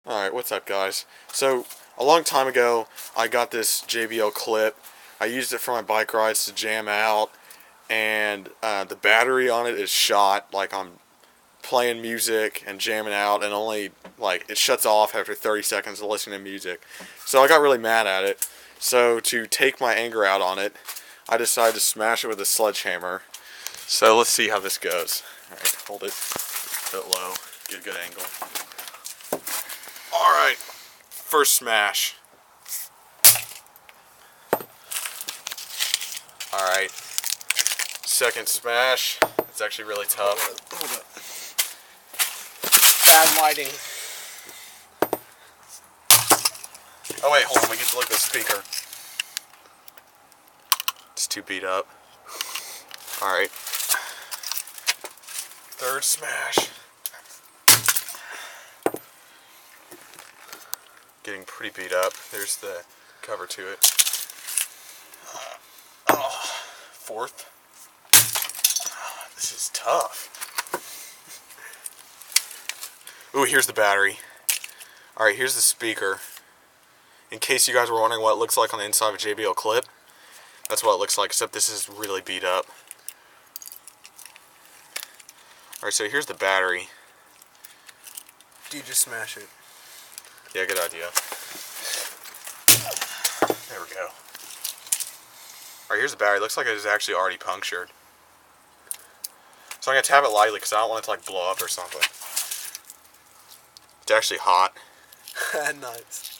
Alright, what's up guys? So, a long time ago, I got this JBL clip. I used it for my bike rides to jam out, and the battery on it is shot. Like, I'm playing music and jamming out, and only, like, it shuts off after 30 seconds of listening to music. So I got really mad at it. So, to take my anger out on it, I decided to smash it with a sledgehammer. So, let's see how this goes. Alright, hold it a bit low, get a good angle. Alright, first smash. Alright, second smash. It's actually really tough. Hold up. Bad lighting. Oh wait, hold on, we get to look at the speaker. It's too beat up. Alright. Third smash. Getting pretty beat up. There's the cover to it. Fourth. This is tough. Ooh, here's the battery. Alright, here's the speaker. In case you guys were wondering what it looks like on the inside of a JBL clip, that's what it looks like, except this is really beat up. Alright, so here's the battery. Dude, just smash it. Yeah, good idea. There we go. Alright, here's the battery. It looks like it is actually already punctured. So I'm going to tap it lightly because I don't want it to like blow up or something. It's actually hot. Nice.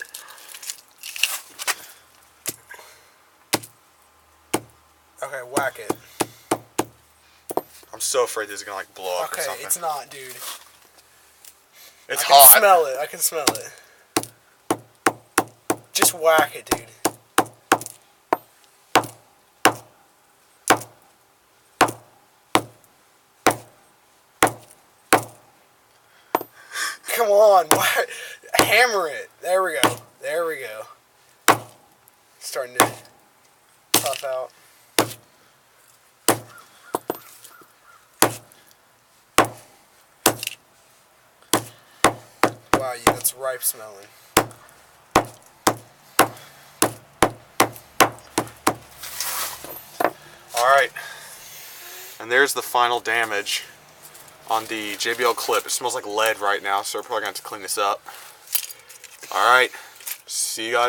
Okay, whack it. I'm so afraid this is going to like blow up or Okay, something. it's not, dude. It's I hot. can smell it. I can smell it. Just whack it, dude. Come on, what? Hammer it. There we go. There we go. Starting to puff out. Wow, yeah, that's ripe smelling. Alright. And there's the final damage on the JBL clip. It smells like lead right now, so we're probably going to have to clean this up. Alright. See you guys.